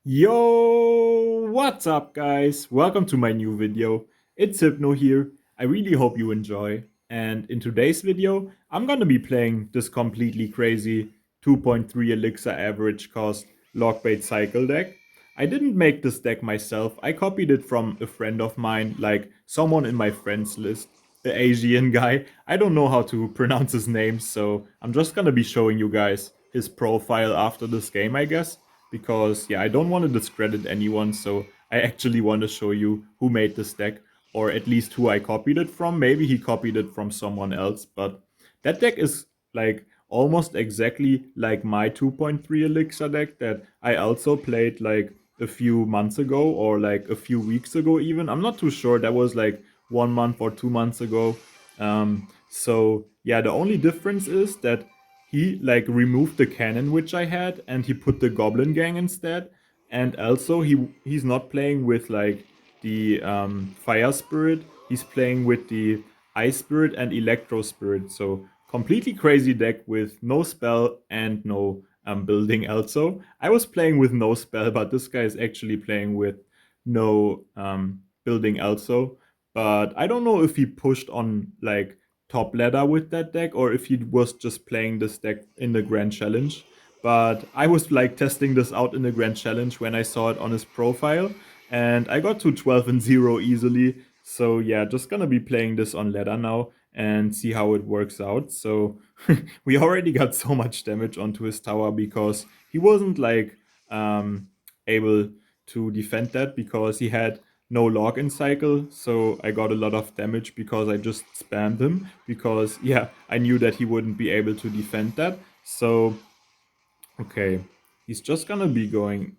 Yo, what's up, guys? Welcome to my new video. It's Hypno here. I really hope you enjoy. And in today's video, I'm gonna be playing this completely crazy 2.3 elixir average cost Logbait cycle deck. I didn't make this deck myself. I copied it from a friend of mine, like someone in my friends list, the Asian guy. I don't know how to pronounce his name, so I'm just gonna be showing you guys his profile after this game, I guess, because yeah, I don't want to discredit anyone, so I actually want to show you who made this deck, or at least who I copied it from. Maybe he copied it from someone else, but that deck is like almost exactly like my 2.3 elixir deck that I also played like a few months ago, or like a few weeks ago even. I'm not too sure. That was like 1 month or 2 months ago. So yeah, the only difference is that he like removed the cannon which I had, and he put the goblin gang instead. And also he's not playing with like the fire spirit. He's playing with the ice spirit and electro spirit. So completely crazy deck with no spell and no building. Also, I was playing with no spell, but this guy is actually playing with no building also. But I don't know if he pushed on like top ladder with that deck, or if he was just playing this deck in the Grand Challenge. But I was like testing this out in the Grand Challenge when I saw it on his profile, and I got to 12 and 0 easily. So yeah, just gonna be playing this on ladder now and see how it works out. So we already got so much damage onto his tower because he wasn't like able to defend that because he had no login cycle. So I got a lot of damage because I just spammed him, because yeah, I knew that he wouldn't be able to defend that. So okay, he's just gonna be going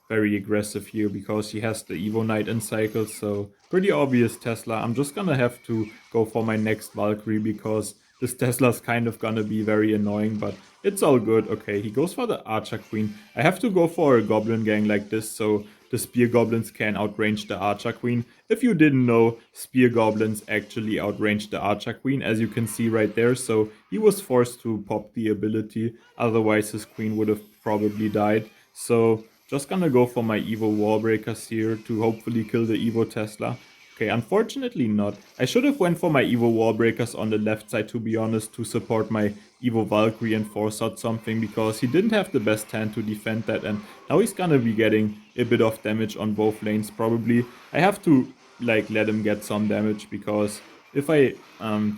very aggressive here because he has the Evo Knight in cycle, so pretty obvious Tesla. I'm just gonna have to go for my next Valkyrie because this Tesla's kind of gonna be very annoying, but it's all good. Okay, he goes for the Archer Queen. I have to go for a Goblin gang like this, so the Spear Goblins can outrange the Archer Queen. If you didn't know, Spear Goblins actually outrange the Archer Queen, as you can see right there, so he was forced to pop the ability, otherwise his queen would have probably died. So just gonna go for my Evo Wallbreakers here to hopefully kill the Evo Tesla. Okay, unfortunately not. I should have went for my Evo Wallbreakers on the left side, to be honest, to support my Evo Valkyrie and force out something, because he didn't have the best hand to defend that, and now he's gonna be getting a bit of damage on both lanes probably. I have to like let him get some damage, because if I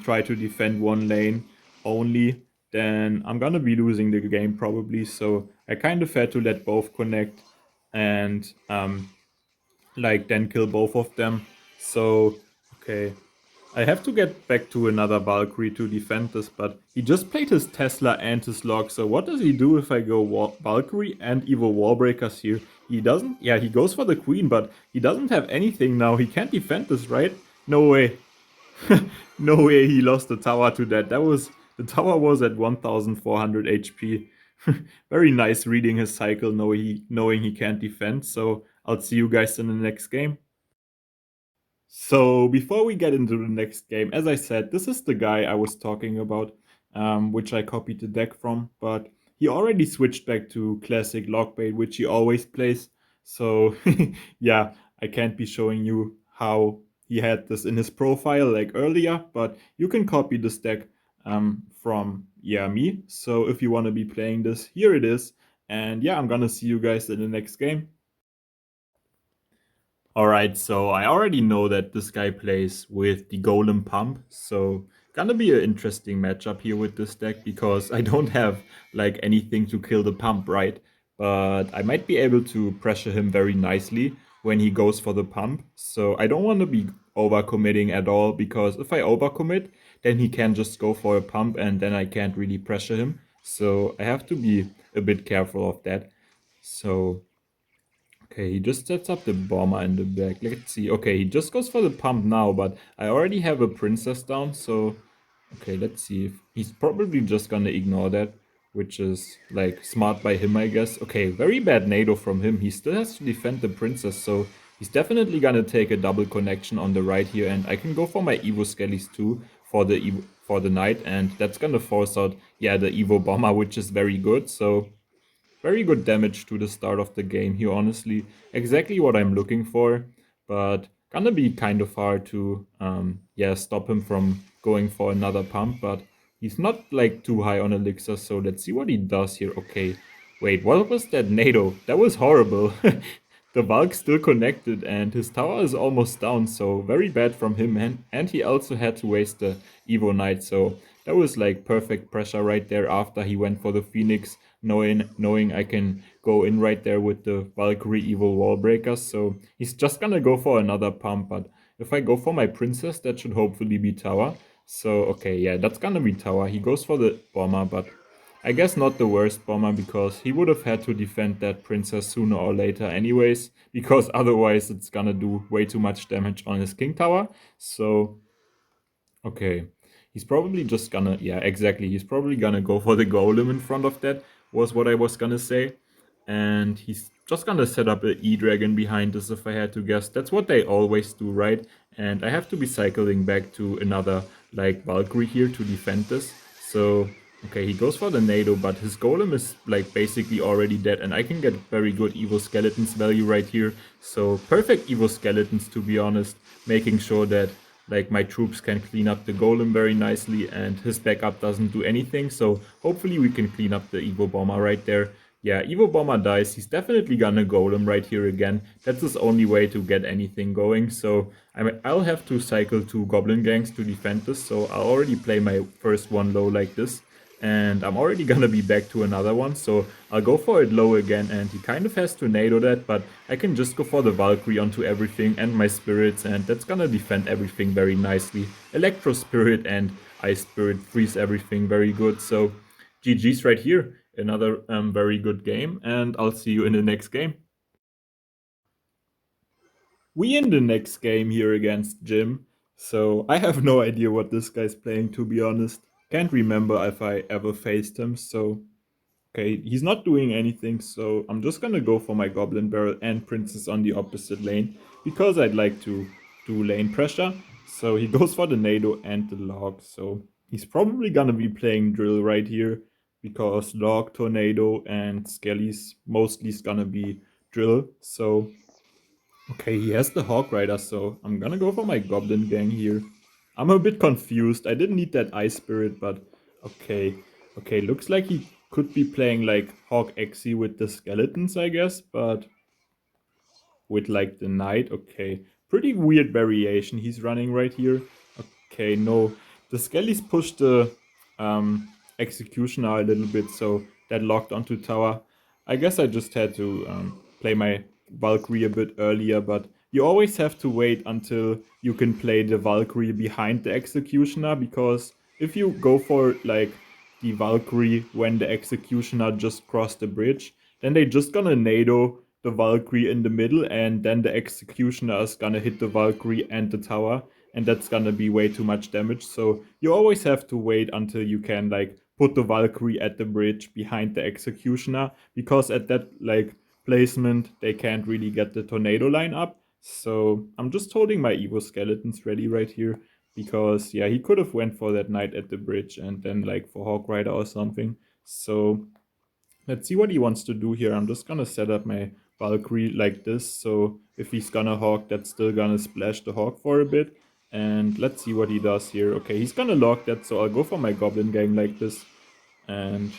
try to defend one lane only, then I'm gonna be losing the game probably. So I kind of had to let both connect and like then kill both of them. So okay, I have to get back to another Valkyrie to defend this, but he just played his Tesla and his log. So what does he do if I go Valkyrie and Evo Wallbreakers here? He doesn't. Yeah, he goes for the Queen, but he doesn't have anything now. He can't defend this, right? No way. No way he lost the tower to that. The tower was at 1400 HP. Very nice reading his cycle, knowing he can't defend. So I'll see you guys in the next game. So before we get into the next game, as I said, this is the guy I was talking about, which I copied the deck from, but he already switched back to classic Logbait, which he always plays. So yeah, I can't be showing you how he had this in his profile like earlier, but you can copy this deck from me. So if you want to be playing this, here it is. And yeah, I'm gonna see you guys in the next game. Alright, so I already know that this guy plays with the Golem pump, so gonna be an interesting matchup here with this deck, because I don't have like anything to kill the pump, right? But I might be able to pressure him very nicely when he goes for the pump, so I don't want to be overcommitting at all, because if I overcommit, then he can just go for a pump and then I can't really pressure him, so I have to be a bit careful of that. So okay, he just sets up the bomber in the back. Let's see. Okay, he just goes for the pump now, but I already have a princess down, so okay, let's see. If he's probably just gonna ignore that, which is like smart by him, I guess. Okay, very bad nado from him. He still has to defend the princess, so he's definitely gonna take a double connection on the right here, and I can go for my Evo Skellies too for the knight, and that's gonna force out, yeah, the Evo bomber, which is very good. So very good damage to the start of the game here, honestly. Exactly what I'm looking for, but gonna be kind of hard to, yeah, stop him from going for another pump, but he's not like too high on elixir, so let's see what he does here. Okay, wait, what was that NATO? That was horrible. The Valk still connected and his tower is almost down, so very bad from him. And he also had to waste the Evo Knight, so that was like perfect pressure right there after he went for the Phoenix, knowing I can go in right there with the Valkyrie Evo Wall Breakers. So he's just gonna go for another pump, but if I go for my Princess, that should hopefully be tower. So okay, yeah, that's gonna be tower. He goes for the bomber, but I guess not the worst bomber because he would have had to defend that princess sooner or later anyways, because otherwise it's gonna do way too much damage on his king tower. So, okay. He's probably just gonna, yeah, exactly. He's probably gonna go for the golem in front of that, was what I was gonna say. And he's just gonna set up a E-Dragon behind this if I had to guess. That's what they always do, right? And I have to be cycling back to another, like, Valkyrie here to defend this. So, okay, he goes for the NATO, but his golem is, like, basically already dead. And I can get very good Evo Skeletons value right here. So, perfect Evo Skeletons, to be honest. Making sure that like my troops can clean up the golem very nicely and his backup doesn't do anything. So hopefully we can clean up the Evo Bomber right there. Yeah, Evo Bomber dies. He's definitely gonna golem right here again. That's his only way to get anything going. So I'll have to cycle 2 goblin gangs to defend this. So I'll already play my first one low like this. And I'm already gonna be back to another one, so I'll go for it low again, and he kind of has to NATO that, but I can just go for the Valkyrie onto everything and my spirits, and that's gonna defend everything very nicely. Electro Spirit and Ice Spirit freeze everything very good, so GG's right here. Another very good game, and I'll see you in the next game. We in the next game here against Jim, so I have no idea what this guy's playing, to be honest. Can't remember if I ever faced him, so okay, he's not doing anything, so I'm just gonna go for my Goblin Barrel and Princess on the opposite lane, because I'd like to do lane pressure. So he goes for the Nado and the Log, so he's probably gonna be playing Drill right here, because Log, Tornado, and Skelly's mostly is gonna be Drill, so okay, he has the Hawk Rider, so I'm gonna go for my Goblin Gang here. I'm a bit confused. I didn't need that Ice Spirit, but okay. Okay, looks like he could be playing like Hawk Xe with the skeletons, I guess, but with like the knight. Okay, pretty weird variation he's running right here. Okay, no, the skellies pushed the executioner a little bit, so that locked onto tower. I guess I just had to play my Valkyrie a bit earlier, but you always have to wait until you can play the Valkyrie behind the executioner, because if you go for like the Valkyrie when the executioner just crossed the bridge, then they just gonna NATO the Valkyrie in the middle, and then the executioner is gonna hit the Valkyrie and the tower, and that's gonna be way too much damage. So you always have to wait until you can like put the Valkyrie at the bridge behind the executioner, because at that like placement they can't really get the tornado line up. So I'm just holding my Evo skeletons ready right here, because yeah, he could have went for that knight at the bridge and then like for Hawk Rider or something. So let's see what he wants to do here. I'm just gonna set up my Valkyrie like this, so if he's gonna Hawk, that's still gonna splash the Hawk for a bit. And let's see what he does here. Okay, he's gonna lock that, so I'll go for my Goblin Gang like this. And,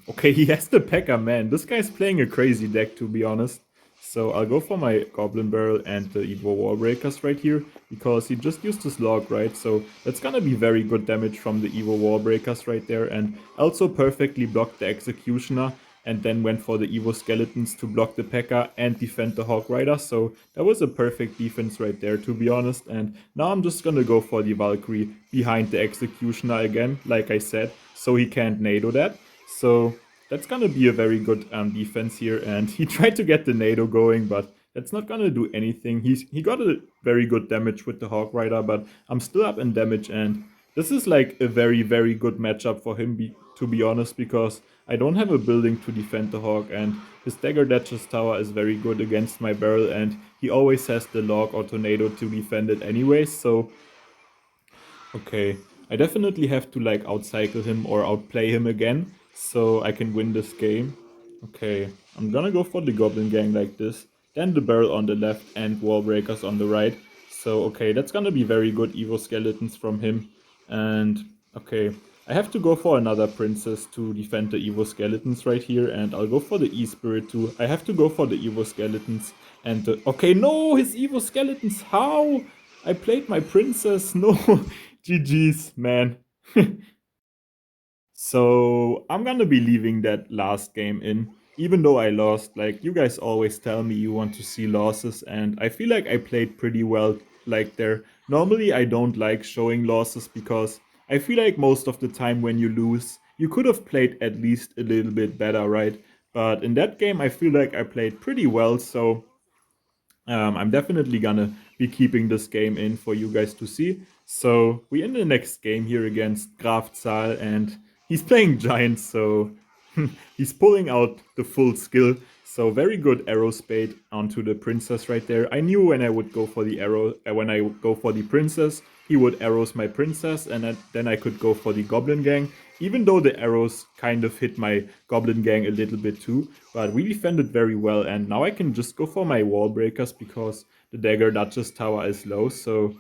okay, he has the P.E.K.K.A, man. This guy's playing a crazy deck, to be honest. So I'll go for my Goblin Barrel and the Evo Wall Breakers right here, because he just used his log, right? So that's gonna be very good damage from the Evo Wall Breakers right there, and also perfectly blocked the Executioner, and then went for the Evo Skeletons to block the P.E.K.K.A and defend the Hawk Rider. So that was a perfect defense right there, to be honest. And now I'm just gonna go for the Valkyrie behind the Executioner again, like I said, so he can't NATO that. So that's gonna be a very good defense here, and he tried to get the NATO going, but that's not gonna do anything. He got a very good damage with the Hawk Rider, but I'm still up in damage, and this is like a very, very good matchup for him, to be honest, because I don't have a building to defend the Hawk, and his Dagger Datch's tower is very good against my barrel, and he always has the Log or Tornado to defend it anyways, so okay, I definitely have to like outcycle him or outplay him again, so I can win this game. Okay, I'm gonna go for the Goblin Gang like this. Then the barrel on the left and wall breakers on the right. So, okay, that's gonna be very good Evo Skeletons from him. And, okay, I have to go for another Princess to defend the Evo Skeletons right here. And I'll go for the E-Spirit too. I have to go for the Evo Skeletons. And, okay, no, his Evo Skeletons, how? I played my Princess, no. GG's, man. So I'm gonna be leaving that last game in, even though I lost. Like, you guys always tell me you want to see losses, and I feel like I played pretty well like there. Normally I don't like showing losses because I feel like most of the time when you lose, you could have played at least a little bit better, right? But in that game I feel like I played pretty well, so I'm definitely gonna be keeping this game in for you guys to see. So we in the next game here against Graf Zahl, and he's playing Giants, so he's pulling out the full skill. So very good arrow spade onto the princess right there. I knew when I would go for the arrow, when I would go for the princess, he would arrows my princess, and then I could go for the goblin gang. Even though the arrows kind of hit my goblin gang a little bit too, but we defended very well, and now I can just go for my wall breakers because the dagger duchess tower is low. So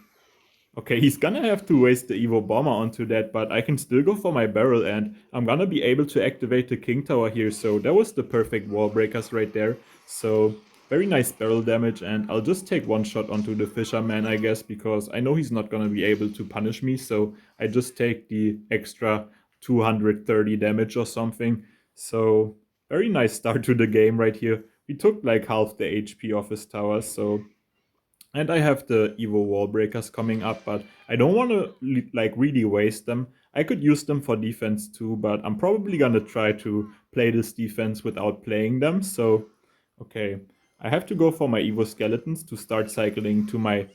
okay, he's gonna have to waste the Evo Bomber onto that, but I can still go for my barrel, and I'm gonna be able to activate the King Tower here, so that was the perfect wall breakers right there. So, very nice barrel damage, and I'll just take one shot onto the Fisherman, I guess, because I know he's not gonna be able to punish me, so I just take the extra 230 damage or something. So, very nice start to the game right here. We took like half the HP of his tower, so and I have the Evo Wall Breakers coming up, but I don't want to like really waste them. I could use them for defense too, but I'm probably gonna try to play this defense without playing them. So, okay, I have to go for my Evo Skeletons to start cycling to my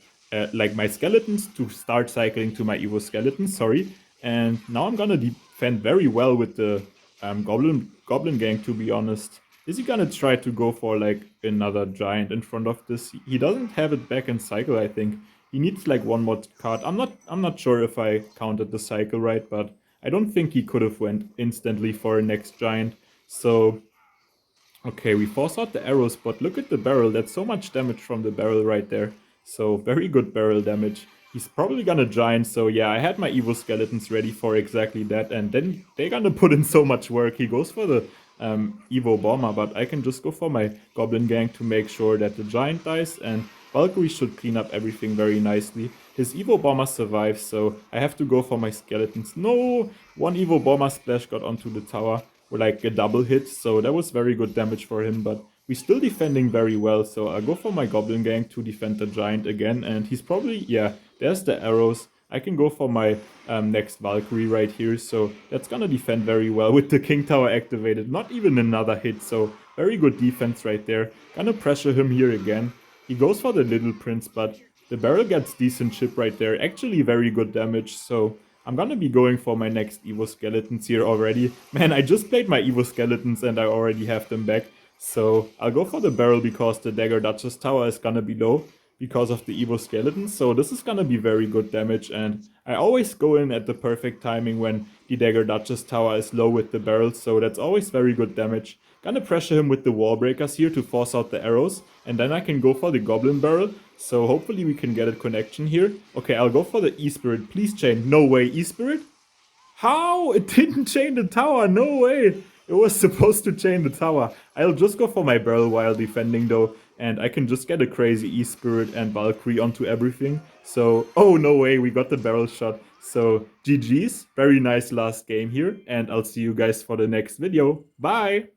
like my skeletons to start cycling to my Evo Skeletons. Sorry, and now I'm gonna defend very well with the Goblin Gang. To be honest. Is he gonna try to go for like another giant in front of this? He doesn't have it back in cycle, I think. He needs like one more card. I'm not sure if I counted the cycle right, but I don't think he could have went instantly for a next giant. So okay, we force out the arrows, but look at the barrel. That's so much damage from the barrel right there. So very good barrel damage. He's probably gonna giant, so yeah, I had my Evo Skeletons ready for exactly that, and then they're gonna put in so much work. He goes for the Evo Bomber, but I can just go for my Goblin Gang to make sure that the giant dies, and Valkyrie should clean up everything very nicely. His Evo Bomber survives, so I have to go for my Skeletons. No! One Evo Bomber splash got onto the tower, or like a double hit, so that was very good damage for him, but we're still defending very well, so I'll go for my Goblin Gang to defend the Giant again, and he's probably, yeah, there's the arrows. I can go for my next Valkyrie right here, so that's gonna defend very well with the King Tower activated. Not even another hit, so very good defense right there. Gonna pressure him here again. He goes for the Little Prince, but the barrel gets decent chip right there. Actually very good damage, so I'm gonna be going for my next Evo Skeletons here already. Man, I just played my Evo Skeletons and I already have them back. So I'll go for the barrel because the Dagger Duchess Tower is gonna be low because of the Evo Skeletons. So this is gonna be very good damage, and I always go in at the perfect timing when the Dagger Duchess Tower is low with the barrel, so that's always very good damage. Gonna pressure him with the wall breakers here to force out the arrows, and then I can go for the Goblin Barrel, so hopefully we can get a connection here. Okay, I'll go for the E-Spirit. Please chain. No way, E-Spirit? How? It didn't chain the tower, no way! It was supposed to chain the tower. I'll just go for my barrel while defending though, and I can just get a crazy E-Spirit and Valkyrie onto everything. So, oh no way, we got the barrel shot. So, GG's, very nice last game here, and I'll see you guys for the next video. Bye!